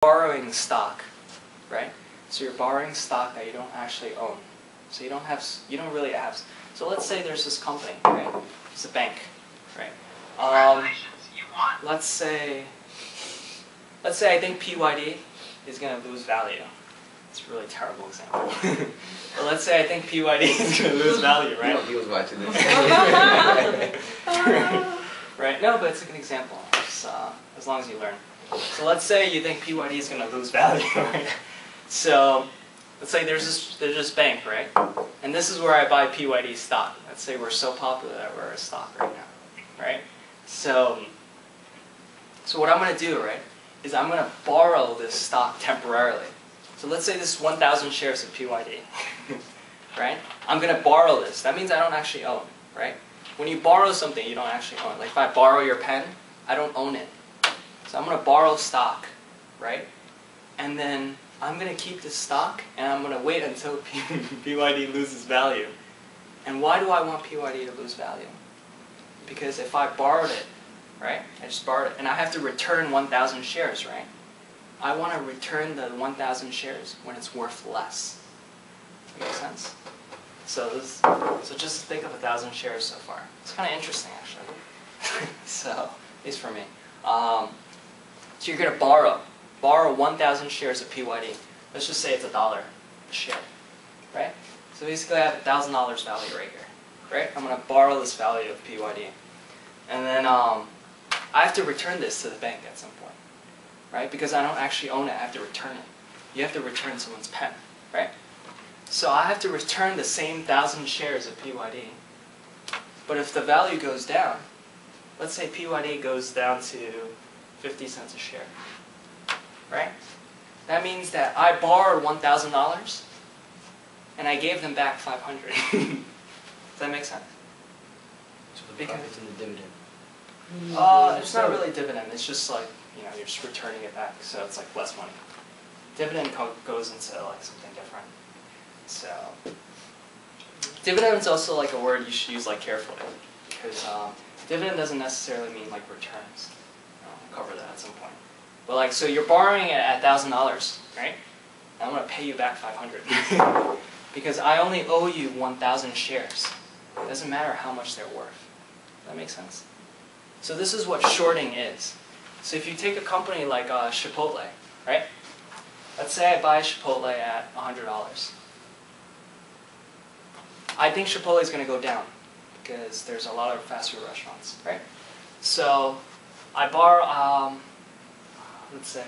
borrowing stock, right? So you're borrowing stock that you don't actually own. So you don't really have. So let's say there's this company, right? It's a bank, right? Let's say I think PYD is going to lose value. It's a really terrible example. But let's say I think PYD is going to lose value, right? He was watching this. Right? No, but it's a good example. Just, as long as you learn. So let's say you think PYD is going to lose value, right? So let's say there's this bank, right? And this is where I buy PYD stock. Let's say we're so popular that we're a stock right now, right? So what I'm going to do, right, is I'm going to borrow this stock temporarily. So let's say this is 1,000 shares of PYD, right? I'm going to borrow this. That means I don't actually own, right? When you borrow something, you don't actually own it. Like if I borrow your pen, I don't own it. So I'm going to borrow stock, right? And then I'm going to keep this stock, and I'm going to wait until PYD loses value. And why do I want PYD to lose value? Because if I borrowed it, right? I just borrowed it, and I have to return 1,000 shares, right? I want to return the 1,000 shares when it's worth less. Make sense? So just think of 1,000 shares so far. It's kind of interesting, actually. So, at least for me. So you're going to borrow 1,000 shares of PYD. Let's just say it's $1 a share, right? So basically I have $1,000 value right here, right? I'm going to borrow this value of PYD. And then I have to return this to the bank at some point, right? Because I don't actually own it, I have to return it. You have to return someone's pen, right? So I have to return the same 1,000 shares of PYD. But if the value goes down, let's say PYD goes down to 50 cents a share, right? That means that I borrowed $1,000 and I gave them back $500. Does that make sense? So the profit's in the dividend. It's not really dividend. It's just like, you're just returning it back, so it's like less money. Dividend goes into like something different. So dividend is also like a word you should use like carefully, because dividend doesn't necessarily mean like returns. I'll cover that at some point. But like, so you're borrowing it at $1,000, right? And I'm going to pay you back $500 because I only owe you 1,000 shares. It doesn't matter how much they're worth. Does that make sense? So this is what shorting is. So if you take a company like Chipotle, right? Let's say I buy Chipotle at $100. I think Chipotle is going to go down because there's a lot of fast food restaurants, right? So I borrow, let's say,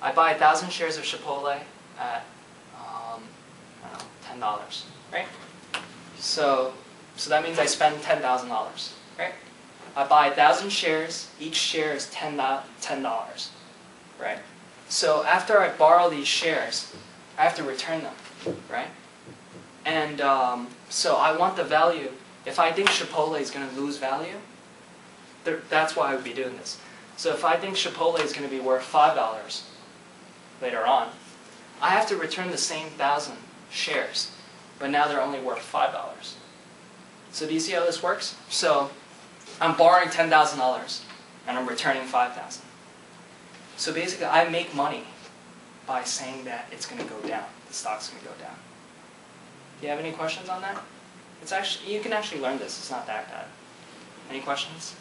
I buy 1,000 shares of Chipotle at, I don't know, $10, right? So that means I spend $10,000, right? I buy 1,000 shares, each share is $10, right? So after I borrow these shares, I have to return them, right? And so I want the value. If I think Chipotle is going to lose value, that's why I would be doing this. So if I think Chipotle is going to be worth $5 later on, I have to return the same 1,000 shares, but now they're only worth $5. So do you see how this works? So I'm borrowing $10,000 and I'm returning $5,000. So basically I make money by saying that it's going to go down. The stock's going to go down. Do you have any questions on that? You can actually learn this. It's not that bad. Any questions?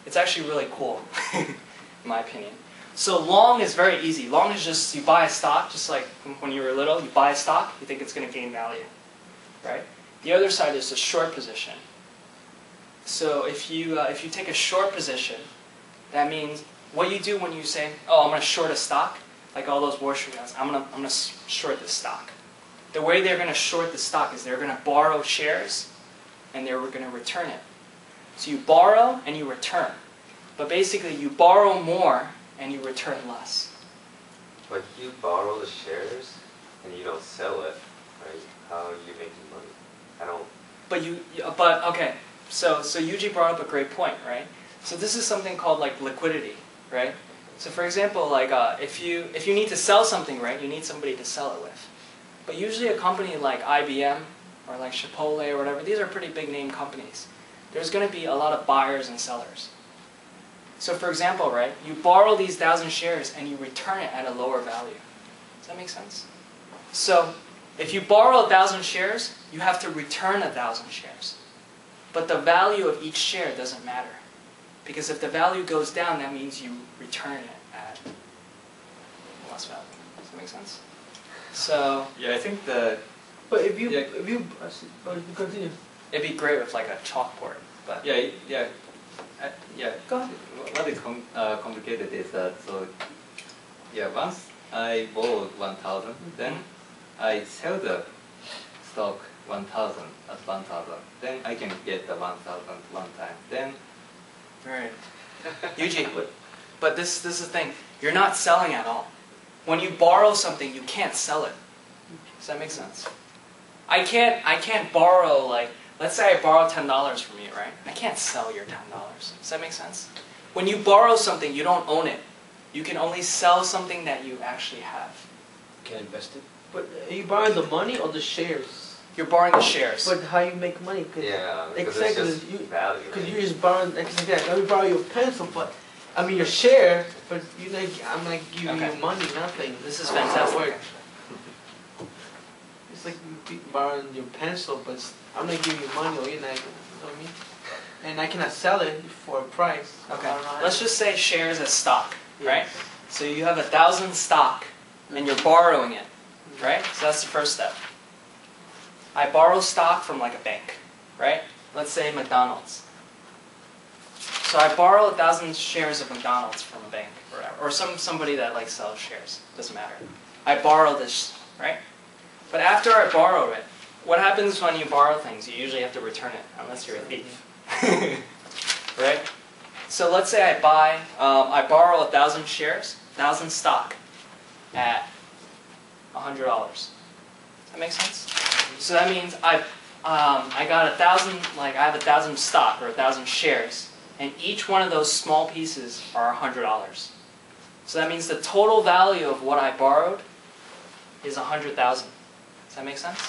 It's actually really cool, in my opinion. So long is very easy. Long is just you buy a stock, just like when you were little, you buy a stock, you think it's going to gain value, right? The other side is the short position. So if you take a short position, that means what you do when you say, oh, I'm going to short a stock, like all those Wall Street guys, I'm going to short this stock. The way they're going to short the stock is they're going to borrow shares and they're going to return it. So you borrow and you return. But basically you borrow more and you return less. But you borrow the shares and you don't sell it, right? How are you making money? I don't... But okay, so Yuji brought up a great point, right? So this is something called like liquidity, right? So for example, like if you need to sell something, right, you need somebody to sell it with. But usually a company like IBM or like Chipotle or whatever, these are pretty big name companies. There's going to be a lot of buyers and sellers. So for example, right, you borrow these 1,000 shares and you return it at a lower value. Does that make sense? So if you borrow 1,000 shares, you have to return 1,000 shares. But the value of each share doesn't matter. Because if the value goes down, that means you return it at less value. Does that make sense? So Yeah, I think that. But if you continue. it'd be great with like a chalkboard. But Yeah, yeah, yeah. go ahead. What is complicated is that yeah, once I borrowed 1,000, then I sell the stock 1,000 at 1,000. Then I can get the 1,000 one time. Then Right. Yuji, but this is the thing. You're not selling at all. When you borrow something, you can't sell it. Does that make sense? I can't borrow, like, let's say I borrow $10 from you, right? I can't sell your $10. Does that make sense? When you borrow something, you don't own it. You can only sell something that you actually have. can invest it. But are you borrowing the money or the shares? You're borrowing the shares. But how you make money? Yeah, because exactly. it's just value. Because right? you're just borrowing. Exactly. Let me borrow your pencil, but I mean your share. But you like, I'm not giving Okay. you money, nothing. This is How does that fantastic. work? It's like you borrowing your pencil, but I'm not giving you money, or you're not. You know what I mean? And I cannot sell it for a price. Okay. I don't know how Let's to- just say shares as stock, Yes. right? So you have 1,000 stock, and you're borrowing it, right? So that's the first step. I borrow stock from like a bank, right? Let's say McDonald's. So I borrow 1,000 shares of McDonald's from a bank or whatever, or somebody that like sells shares. Doesn't matter. I borrow this, right? But after I borrow it, what happens when you borrow things? You usually have to return it, unless you're a thief, right? So let's say I borrow 1,000 shares, 1,000 stock, at $100. That makes sense? So that means I got 1,000, like I have 1,000 stock or 1,000 shares, and each one of those small pieces are $100. So that means the total value of what I borrowed is 100,000. Does that make sense?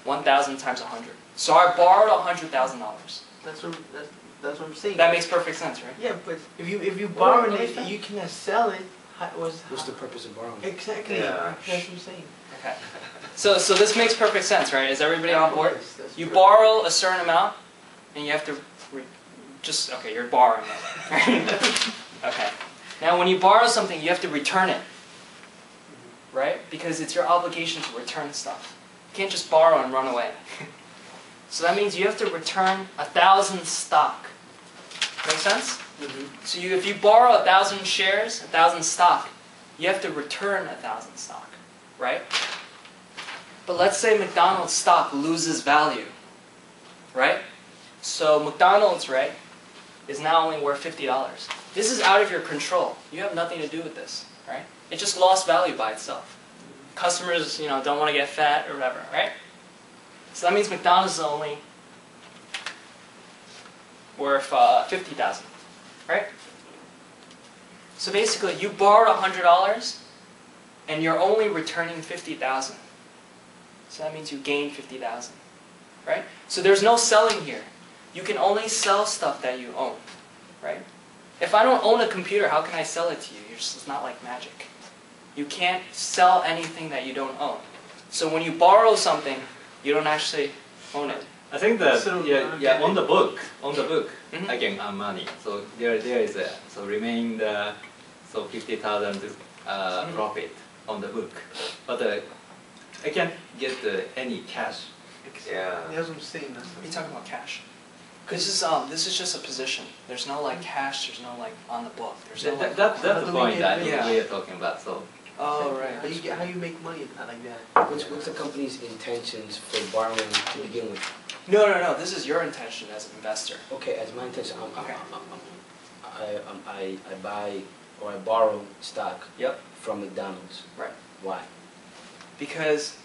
1,000 times 100. So I borrowed $100,000. That's what I'm saying. That makes perfect sense, right? Yeah, but if you borrow no, it, it's you cannot sell it. What's the purpose of borrowing? Exactly. Yeah. That's what I'm saying. Okay. So this makes perfect sense, right? Is everybody on board? Yes, that's You perfect. borrow a certain amount, and you have to okay, you're borrowing it. Okay. Now, when you borrow something, you have to return it, right? Because it's your obligation to return stuff. You can't just borrow and run away. So that means you have to return 1,000 stock. Make sense? So if you borrow 1,000 shares, 1,000 stock, you have to return 1,000 stock, right? But let's say McDonald's stock loses value, right? So McDonald's, right, is now only worth $50. This is out of your control. You have nothing to do with this, right? It just lost value by itself. Customers, don't want to get fat or whatever, right? So that means McDonald's is only worth 50,000, right? So basically, you borrowed $100, and you're only returning 50,000. So that means you gained 50,000, right? So there's no selling here. You can only sell stuff that you own, right? If I don't own a computer, how can I sell it to you? It's not like magic. You can't sell anything that you don't own. So when you borrow something, you don't actually own it. I think that So, yeah, on the book, Mhm. I can earn money. So there is a remain the 50,000 profit on the book, but I can't get any cash. Yeah. That's what I'm saying. That's What are you talking about cash? This is just a position. There's no like cash. There's no like on the book. There's no like. That's the point that Yeah. we are talking about. So Oh right. How you make money like that? What's the company's intentions for borrowing to begin with? No. This is your intention as an investor. Okay, as my intention, Okay. I buy or I borrow stock Yep. from McDonald's. Right. Why? Because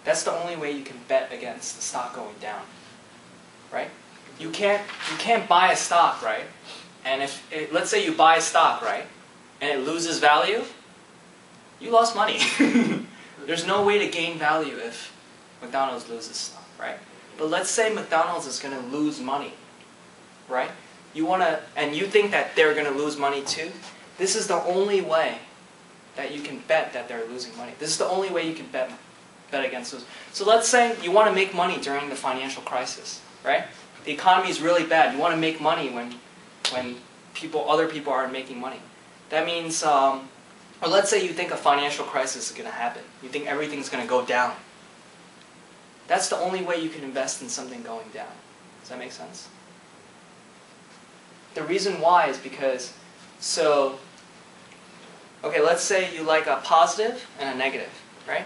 that's the only way you can bet against the stock going down, right? You can't buy a stock, right? And let's say you buy a stock, right, and it loses value, you lost money. There's no way to gain value if McDonald's loses stock, right? But let's say McDonald's is going to lose money, right? and you think that they're going to lose money too, this is the only way that you can bet that they're losing money. This is the only way you can bet against those. So let's say you want to make money during the financial crisis, right? The economy is really bad. You want to make money when other people aren't making money. That means, or let's say you think a financial crisis is going to happen. You think everything's going to go down. That's the only way you can invest in something going down. Does that make sense? The reason why is because, okay, let's say you like a positive and a negative, right?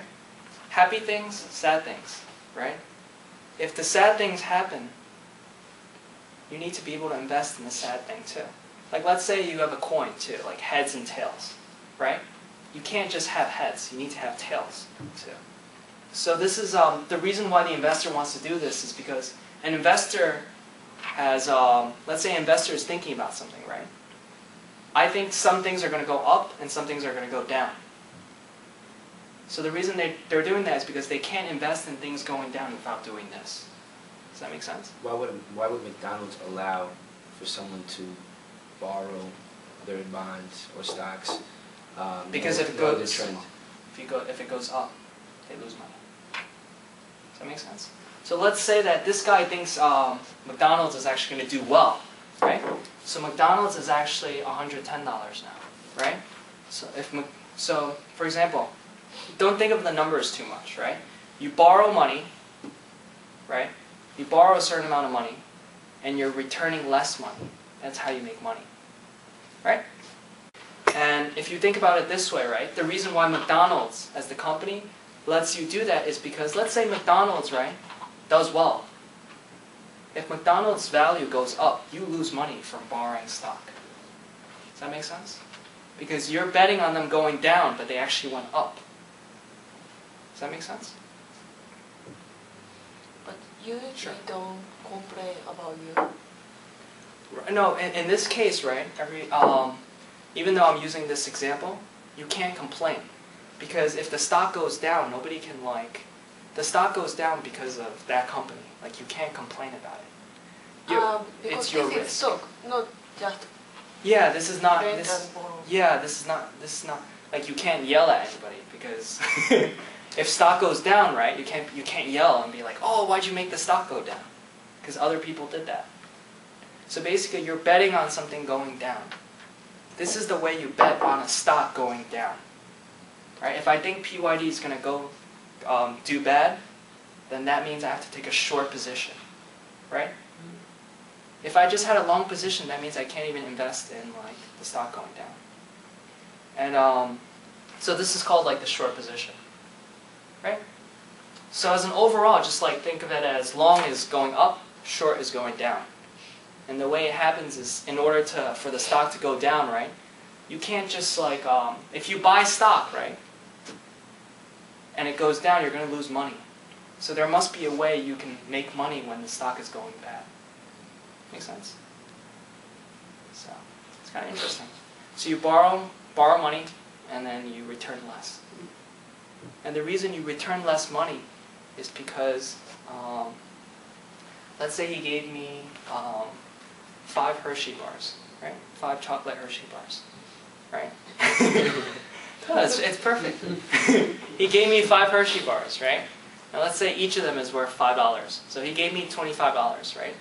Happy things, sad things, right? If the sad things happen, you need to be able to invest in the sad thing too. Like let's say you have a coin too, like heads and tails, right? You can't just have heads, you need to have tails too. So this is the reason why the investor wants to do this is because an investor has, let's say an investor is thinking about something, right? I think some things are going to go up and some things are going to go down. So the reason they're doing that is because they can't invest in things going down without doing this. Does that make sense? Why would McDonald's allow for someone to borrow their bonds or stocks? Because if it know the goes, trend? if it goes up, they lose money. Does that make sense? So let's say that this guy thinks McDonald's is actually going to do well, right? So McDonald's is actually $110 now, right? So for example, don't think of the numbers too much, right? You borrow money, right? You borrow a certain amount of money, and you're returning less money. That's how you make money, right? And if you think about it this way, right? The reason why McDonald's, as the company, lets you do that is because, let's say McDonald's, right, does well. If McDonald's value goes up, you lose money from borrowing stock. Does that make sense? Because you're betting on them going down, but they actually went up. Does that make sense? But you usually Sure. don't complain about you. No, in this case, right, even though I'm using this example, you can't complain. Because if the stock goes down, nobody can the stock goes down because of that company. Like, you can't complain about it. Because it's your this is risk. stock, not just Yeah, this is not, rent and borrow. yeah, this is not, like, you can't yell at anybody because if stock goes down, right, you can't yell and be like, oh, why'd you make the stock go down? Because other people did that. So basically, you're betting on something going down. This is the way you bet on a stock going down. Right? If I think PYD is going to go do bad, then that means I have to take a short position. Right? If I just had a long position, that means I can't even invest in the stock going down. And so this is called the short position. Right? So as an overall, just think of it as long is going up, short is going down. And the way it happens is, in order for the stock to go down, right, you can't just if you buy stock, right, and it goes down, you're going to lose money. So there must be a way you can make money when the stock is going bad. Make sense? So it's kind of interesting. So you borrow money, and then you return less. And the reason you return less money is because, let's say he gave me 5 Hershey bars, right? 5 chocolate Hershey bars, right? It's perfect. He gave me 5 Hershey bars, right? Now let's say each of them is worth $5. So he gave me $25, right?